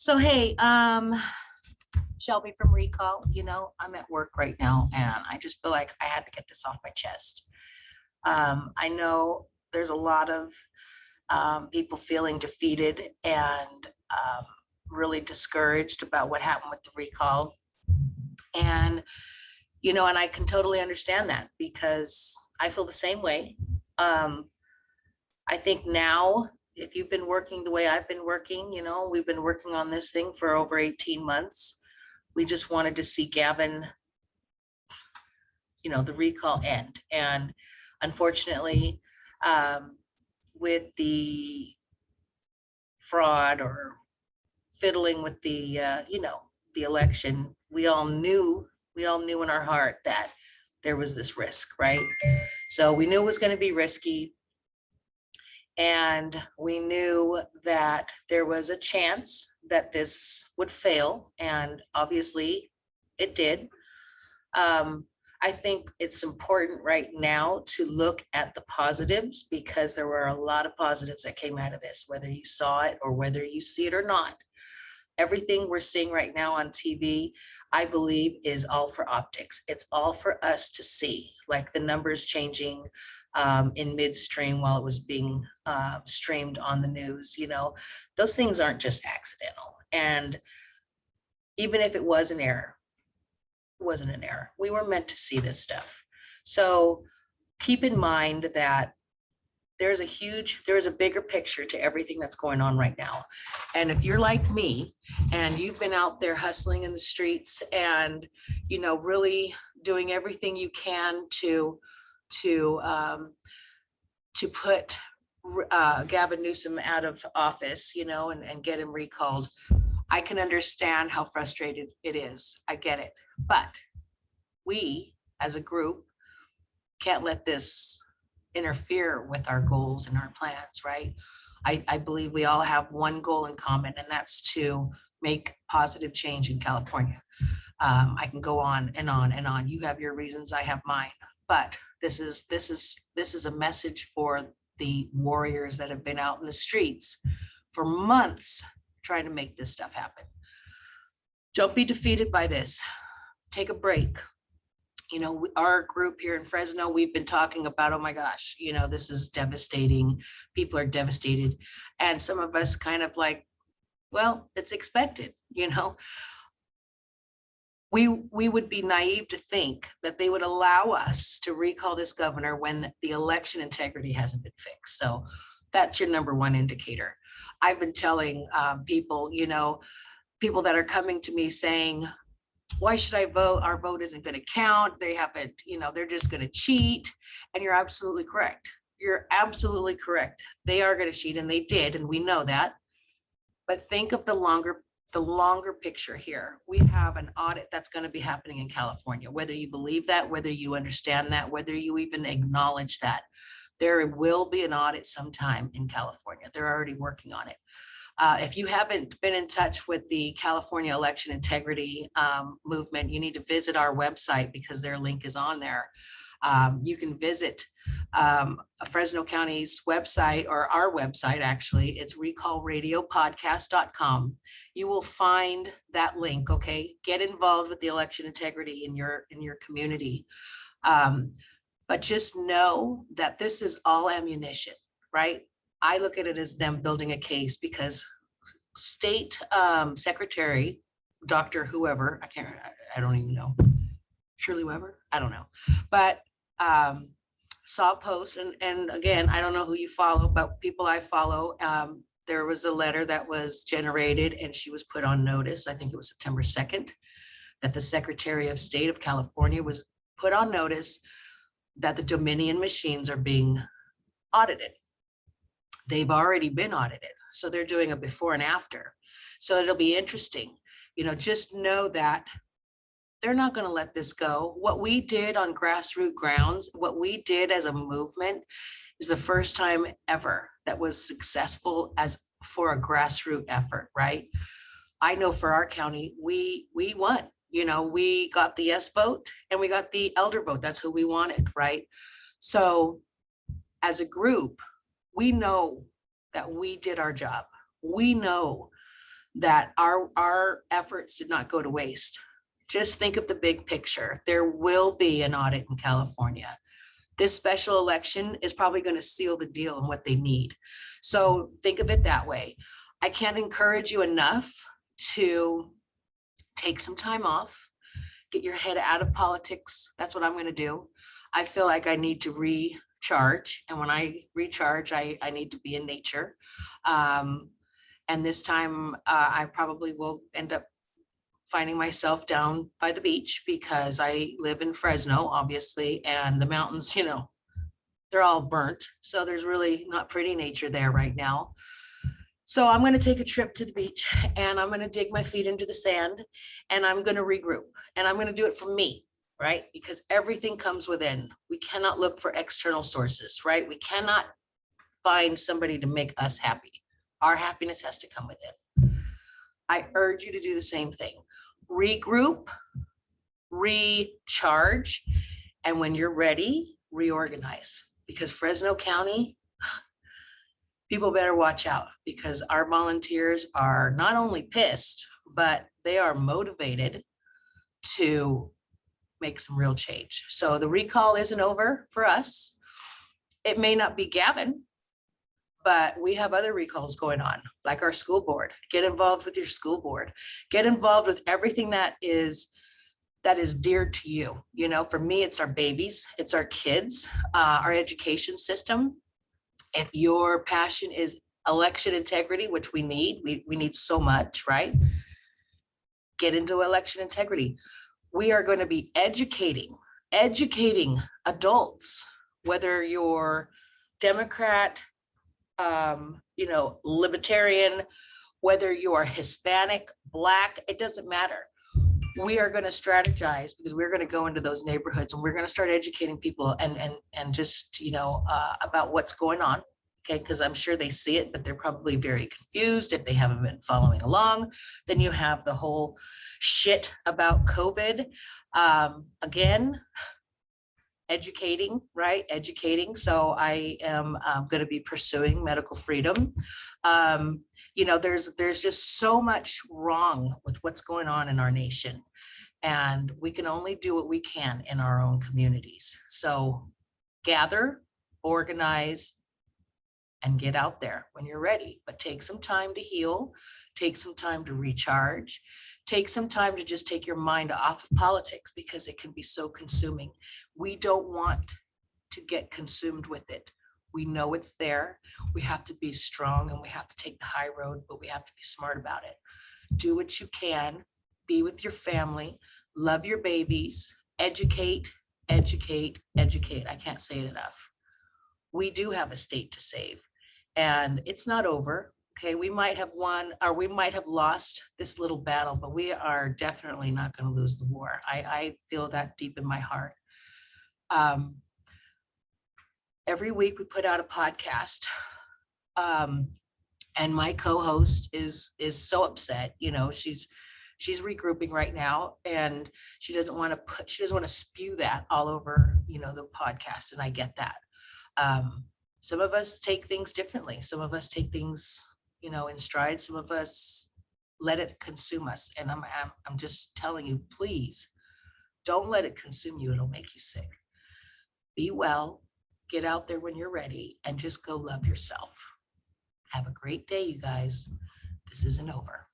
So, hey, Shelby from Recall, I'm at work right now and I just feel like I had to get this off my chest. I know there's a lot of people feeling defeated and really discouraged about what happened with the recall. And, and I can totally understand that because I feel the same way. Um, I think now, if you've been working the way I've been working, we've been working on this thing for over 18 months. We just wanted to see Gavin, the recall end. And unfortunately, um, with the fraud or fiddling with the election, we all knew in our heart that there was this risk, right? So we knew it was going to be risky. And we knew that there was a chance that this would fail. And obviously it did. I think it's important right now to look at the positives because there were a lot of positives that came out of this, whether you saw it or whether you see it or not. Everything we're seeing right now on TV, I believe, is all for optics. It's all for us to see, like the numbers changing in midstream while it was being streamed on the news. Those things aren't just accidental. And even if it was an error, it wasn't an error. We were meant to see this stuff. So keep in mind that there's a bigger picture to everything that's going on right now. And if you're like me and you've been out there hustling in the streets and, really doing everything you can to put Gavin Newsom out of office, and get him recalled, I can understand how frustrated it is. I get it. But we as a group can't let this interfere with our goals and our plans, right? I believe we all have one goal in common, and that's to make positive change in California. I can go on and on and on. You have your reasons, I have mine, but this is a message for the warriors that have been out in the streets for months trying to make this stuff happen. Don't be defeated by this. Take a break. Our group here in Fresno, we've been talking about, oh my gosh, this is devastating. People are devastated. And some of us kind of like, well, it's expected, We would be naive to think that they would allow us to recall this governor when the election integrity hasn't been fixed. So that's your number one indicator. I've been telling people, people that are coming to me saying, why should I vote? Our vote isn't going to count. They haven't, they're just going to cheat. And you're absolutely correct. You're absolutely correct. They are going to cheat, and they did, and we know that. But think of the longer picture here. We have an audit that's going to be happening in California, whether you believe that, whether you understand that, whether you even acknowledge that. There will be an audit sometime in California. They're already working on it. If you haven't been in touch with the California Election Integrity movement, you need to visit our website because their link is on there. You can visit Fresno County's website, or our website, actually. It's recallradiopodcast.com. You will find that link. Okay, get involved with the election integrity in your community. But just know that this is all ammunition, right? I look at it as them building a case because state secretary, Dr. whoever, I don't even know, Shirley Weber, I don't know, but saw a post, and again, I don't know who you follow, but people I follow, there was a letter that was generated and she was put on notice. I think it was September 2nd, that the Secretary of State of California was put on notice that the Dominion machines are being audited. They've already been audited. So they're doing a before and after. So it'll be interesting. Just know that they're not going to let this go. What we did on grassroots grounds, what we did as a movement, is the first time ever that was successful as for a grassroots effort, right? I know for our county, we won. We got the yes vote and we got the elder vote. That's who we wanted, right? So as a group, we know that we did our job. We know that our efforts did not go to waste. Just think of the big picture. There will be an audit in California. This special election is probably going to seal the deal on what they need. So think of it that way. I can't encourage you enough to take some time off, get your head out of politics. That's what I'm going to do. I feel like I need to recharge. And when I recharge, I need to be in nature. And this time I probably will end up finding myself down by the beach because I live in Fresno, obviously, and the mountains, you know, they're all burnt. So there's really not pretty nature there right now. So I'm going to take a trip to the beach and I'm going to dig my feet into the sand and I'm going to regroup and I'm going to do it for me, right? Because everything comes within. We cannot look for external sources, right? We cannot find somebody to make us happy. Our happiness has to come within. I urge you to do the same thing. Regroup, recharge, and when you're ready, reorganize. Because Fresno County, people better watch out because our volunteers are not only pissed, but they are motivated to make some real change. So the recall isn't over for us. It may not be Gavin, but we have other recalls going on, like our school board. Get involved with your school board. Get involved with everything that is dear to you. You know, for me, it's our babies, it's our kids, our education system. If your passion is election integrity, which we need so much, right? Get into election integrity. We are going to be educating adults, whether you're Democrat, you know, libertarian, whether you are Hispanic, Black, it doesn't matter. We are going to strategize because we're going to go into those neighborhoods and we're going to start educating people and just, you know, about what's going on. Okay, because I'm sure they see it, but they're probably very confused if they haven't been following along. Then you have the whole shit about COVID. Again, educating, right? Educating. So I am going to be pursuing medical freedom. You know, there's just so much wrong with what's going on in our nation. And we can only do what we can in our own communities. So gather, organize, and get out there when you're ready. But take some time to heal, take some time to recharge, take some time to just take your mind off of politics because it can be so consuming. We don't want to get consumed with it. We know it's there. We have to be strong and we have to take the high road, but we have to be smart about it. Do what you can, be with your family, love your babies, educate, educate, educate. I can't say it enough. We do have a state to save and it's not over. Okay, we might have won or we might have lost this little battle, but we are definitely not going to lose the war. I feel that deep in my heart. Every week we put out a podcast. And my co-host is so upset. You know, she's regrouping right now and she doesn't want to spew that all over, you know, the podcast. And I get that. Some of us take things differently. Some of us take things, you know, in stride. Some of us let it consume us. And I'm just telling you, please don't let it consume you. It'll make you sick. Be well, get out there when you're ready and just go love yourself. Have a great day, you guys. This isn't over.